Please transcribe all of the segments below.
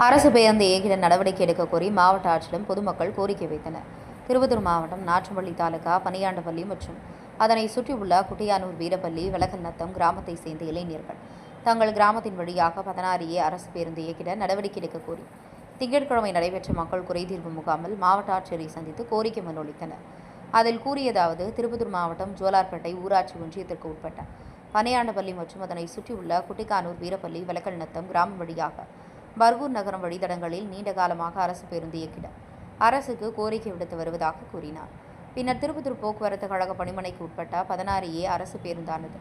அரசு பேருந்து இயக்கிட நடவடிக்கை எடுக்க கோரி மாவட்ட ஆட்சியிடம் பொதுமக்கள் கோரிக்கை வைத்தனர். திருப்பத்தூர் மாவட்டம் நாற்றம்பள்ளி தாலுகா பனியாண்டப்பள்ளி மற்றும் அதனை சுற்றியுள்ள குட்டியானூர் வீரப்பள்ளி விளக்கல்நத்தம் கிராமத்தை சேர்ந்த இளைஞர்கள் தங்கள் கிராமத்தின் வழியாக 16A அரசு பேருந்து இயக்கிட நடவடிக்கை எடுக்க கோரி திங்கட்கிழமை நடைபெற்ற மக்கள் குறைதீர்வு முகாமில் மாவட்ட ஆட்சியரை சந்தித்து கோரிக்கை மனு அளித்தனர். அதில் கூறியதாவது, திருப்பத்தூர் மாவட்டம் ஜோலார்பேட்டை ஊராட்சி ஒன்றியத்திற்கு உட்பட்ட பனியாண்டப்பள்ளி மற்றும் அதனை சுற்றியுள்ள குட்டிக்கானூர் வீரப்பள்ளி விளக்கல்நத்தம் கிராமம் வழியாக பர்கூர் நகரம் வழித்தடங்களில் நீண்ட காலமாக அரசு பேருந்து இயக்கிட அரசுக்கு கோரிக்கை விடுத்து வருவதாக கூறினார். பின்னர் திருப்பத்தூர் போக்குவரத்து கழக பணிமனைக்கு உட்பட்ட 16A அரசு பேருந்தானது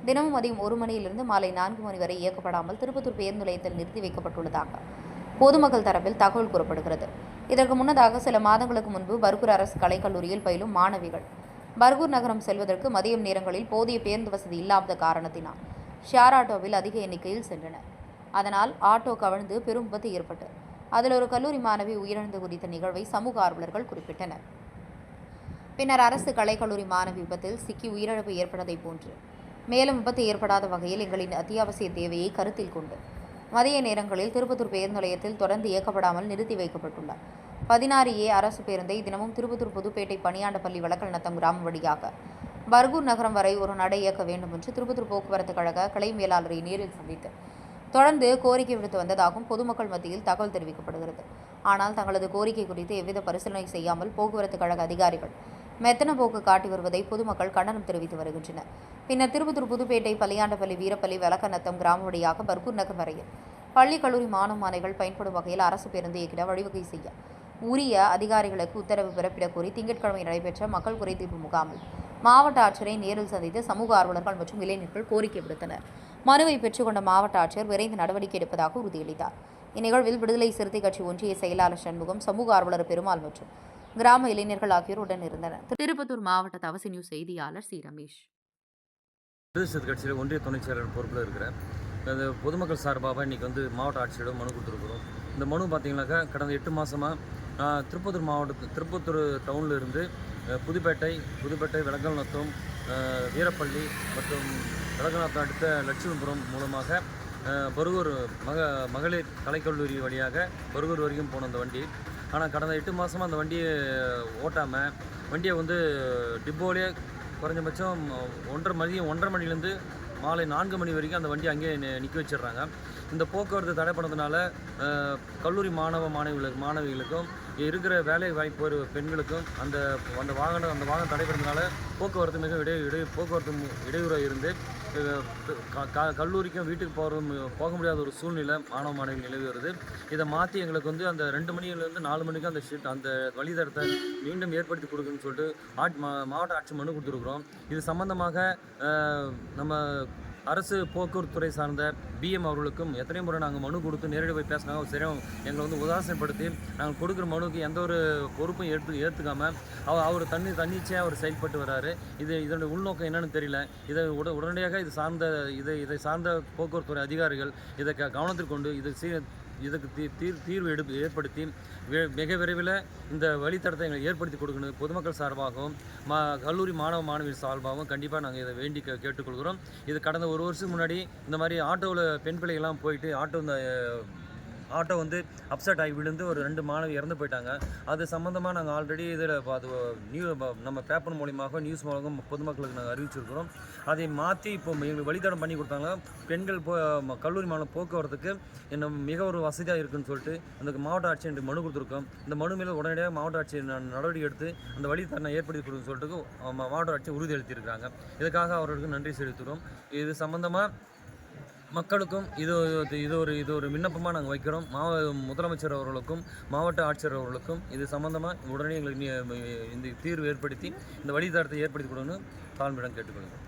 தினமும் மதியம் 1 மணியிலிருந்து மாலை 4 மணி வரை இயக்கப்படாமல் திருப்பத்தூர் பேருந்து நிலையத்தில் நிறுத்தி வைக்கப்பட்டுள்ளதாக பொதுமக்கள் தரப்பில் தகவல் கூறப்படுகிறது. இதற்கு முன்னதாக சில மாதங்களுக்கு முன்பு பர்கூர் அரசு கலைக்கல்லூரியில் பயிலும் மாணவிகள் பர்கூர் நகரம் செல்வதற்கு மதியம் நேரங்களில் போதிய பேருந்து வசதி இல்லாத காரணத்தினால் ஷேர் ஆட்டோவில் அதிக எண்ணிக்கையில் சென்றனர். அதனால் ஆட்டோ கவிழ்ந்து பெரும் விபத்து ஏற்பட்டு அதில் ஒரு கல்லூரி மாணவி உயிரிழந்து குறித்த நிகழ்வை சமூக ஆர்வலர்கள் குறிப்பிட்டனர். பின்னர் அரசு கலைக்கல்லூரி மாணவி விபத்தில் சிக்கி உயிரிழப்பு ஏற்பட்டதை போன்று மேலும் விபத்து ஏற்படாத வகையில் எங்களின் அத்தியாவசிய தேவையை கருத்தில் கொண்டு மதிய நேரங்களில் திருப்பத்தூர் பேருந்து நிலையத்தில் தொடர்ந்து இயக்கப்படாமல் நிறுத்தி வைக்கப்பட்டுள்ள 16A அரசு பேருந்தை தினமும் திருப்பத்தூர் புதுப்பேட்டை பனியாண்டப்பள்ளி வளக்கல்நத்தம் கிராமம் வழியாக பர்கூர் நகரம் வரை ஒரு நடை இயக்க வேண்டும் என்று திருப்பத்தூர் போக்குவரத்து கழக கிளை மேலாளரை நேரில் சந்தித்து தொடர்ந்து கோரிக்கை விடுத்து வந்ததாகவும் பொதுமக்கள் மத்தியில் தகவல் தெரிவிக்கப்படுகிறது. ஆனால் தங்களது கோரிக்கை குறித்து எவ்வித பரிசீலனை செய்யாமல் போக்குவரத்து கழக அதிகாரிகள் மெத்தன போக்கு காட்டி வருவதை பொதுமக்கள் கண்டனம் தெரிவித்து வருகின்றனர். பின்னர் திருப்பத்தூர் புதுப்பேட்டை பலியாண்டப்பள்ளி வீரப்பள்ளி விளக்கநத்தம் கிராம வழியாக பர்கூர் நகர் வரையில் பள்ளி கல்லூரி மாணவ மாணவிகள் பயன்படும் வகையில் அரசு பேருந்து இயக்கிட வழிவகை செய்ய உரிய அதிகாரிகளுக்கு உத்தரவு பிறப்பிடக் கோரி திங்கட்கிழமை நடைபெற்ற மக்கள் குறைதீர்வு முகாமில் மாவட்ட ஆட்சியரை நேரில் சந்தித்து சமூக ஆர்வலர்கள் மற்றும் இளைஞர்கள் கோரிக்கை விடுத்தனர். மனுவை பெற்றுக்கொண்ட மாவட்ட ஆட்சியர் விரைந்து நடவடிக்கை எடுப்பதாக உறுதியளித்தார். இந்நிகழ்வில் விடுதலை சிறுத்தை கட்சி ஒன்றிய செயலாளர் சண்முகம், சமூக ஆர்வலர் பெருமாள் மற்றும் கிராம இளைஞர்கள் ஆகியோர் உடன் இருந்தனர். திருப்பத்தூர் மாவட்ட தவசி நியூஸ் செய்தியாளர் சி. ரமேஷ். விடுதலை சிறுத்தை கட்சியில் ஒன்றிய துணைச் செயலாளர் பொறுப்பில் இருக்கிறேன். பொதுமக்கள் சார்பாக இன்றைக்கி மாவட்ட ஆட்சியரிடம் மனு கொடுத்துருக்குறோம். இந்த மனு பார்த்தீங்கன்னாக்கா கடந்த 8 மாதமாக திருப்பத்தூர் திருப்பத்தூர் டவுனில் இருந்து புதுப்பேட்டை விளக்கல்நத்தம் வீரப்பள்ளி மற்றும் விளக்கல்நத்தம் அடுத்த லட்சுமிபுரம் மூலமாக பர்கூர் மகளிர் கலைக்கல்லூரி வழியாக பர்கூர் வரைக்கும் போன அந்த வண்டி. ஆனால் கடந்த 8 மாதமாக அந்த வண்டியை ஓட்டாமல் வண்டியை டிப்போலே குறைஞ்சபட்சம் 1:30 மணிலேருந்து மாலை 4 மணி வரைக்கும் அந்த வண்டி அங்கேயே நிற்க வச்சிடுறாங்க. இந்த போக்குவரத்து தடை பண்ணதுனால கல்லூரி மாணவிகளுக்கும் இருக்கிற வேலை வாய்ப்பு பெண்களுக்கும் அந்த வாகனம் தடைபடுறதுனால போக்குவரத்து மிக இடையூறாக இருந்து கல்லூரிக்கும் வீட்டுக்கு போக முடியாத ஒரு சூழ்நிலை மாணவிகள் நிலவி வருது. இதை மாற்றி எங்களுக்கு அந்த 2 மணிலேருந்து 4 மணிக்கு அந்த வழித்தடத்தை மீண்டும் ஏற்படுத்தி கொடுக்குன்னு சொல்லிட்டு மாவட்ட ஆட்சி மனு கொடுத்துருக்குறோம். இது சம்பந்தமாக நம்ம அரசு போக்குவரத்து துறை சார்ந்த BM அவர்களுக்கும் எத்தனை முறை நாங்கள் மனு கொடுத்து நேரடி போய் பேசினாங்க. சரியாக எங்களை உதாசீனப்படுத்தி நாங்கள் கொடுக்குற மனுவுக்கு எந்த ஒரு பொறுப்பும் ஏற்றுக்காமல் அவர் தன்னிச்சையாக அவர் செயல்பட்டு வர்றாரு. இதனுடைய உள்நோக்கம் என்னன்னு தெரியல. இதை உடனடியாக இதை சார்ந்த போக்குவரத்து துறை அதிகாரிகள் இதை கவனத்தில் கொண்டு இதுக்கு தீர்வு ஏற்படுத்தி மிக விரைவில் இந்த வழித்தடத்தை எங்களுக்கு ஏற்படுத்தி கொடுக்கணும். பொதுமக்கள் சார்பாகவும் கல்லூரி மாணவி சார்பாகவும் கண்டிப்பாக நாங்கள் இதை வேண்டி கேட்டுக்கொள்கிறோம். இது கடந்த 1 வருஷத்துக்கு முன்னாடி இந்த மாதிரி ஆட்டோவில் பெண் பிள்ளைகள்லாம் போயிட்டு ஆட்டோ அப்செட் ஆகி விழுந்து ஒரு 2 மாணவி இறந்து போயிட்டாங்க. அது சம்மந்தமாக நாங்கள் ஆல்ரெடி இதில் நம்ம பேப்பர் மூலியமாக நியூஸ் மூலமாக பொதுமக்களுக்கு நாங்கள் அறிவிச்சிருக்கிறோம். அதை மாற்றி இப்போ எங்களுக்கு வழித்தடம் பண்ணி கொடுத்தாங்க. பெண்கள் கல்லூரி மாணவ போக்குவரத்துக்கு இன்னும் மிக ஒரு வசதியாக இருக்குன்னு சொல்லிட்டு அந்த மாவட்ட ஆட்சியர் மனு கொடுத்துருக்கோம். இந்த மனு மேலே உடனடியாக மாவட்ட ஆட்சியர் நடவடிக்கை எடுத்து அந்த வழித்தடம் ஏற்படுத்தி கொடுக்குன்னு சொல்லிட்டு மாவட்ட ஆட்சியர் உறுதியளித்திருக்கிறாங்க. இதுக்காக அவர்களுக்கு நன்றி செலுத்துகிறோம். இது சம்பந்தமாக மக்களுக்கும் இது ஒரு விண்ணப்பமாக நாங்கள் வைக்கிறோம். முதலமைச்சர் அவர்களுக்கும் மாவட்ட ஆட்சியர் அவர்களுக்கும் இது சம்பந்தமாக உடனே எங்களுக்கு இந்த தீர்வு ஏற்படுத்தி இந்த வழித்தடத்தை ஏற்படுத்தி கொடுக்கணும்னு தாழ்மையிடம் கேட்டுக்கொள்கிறோம்.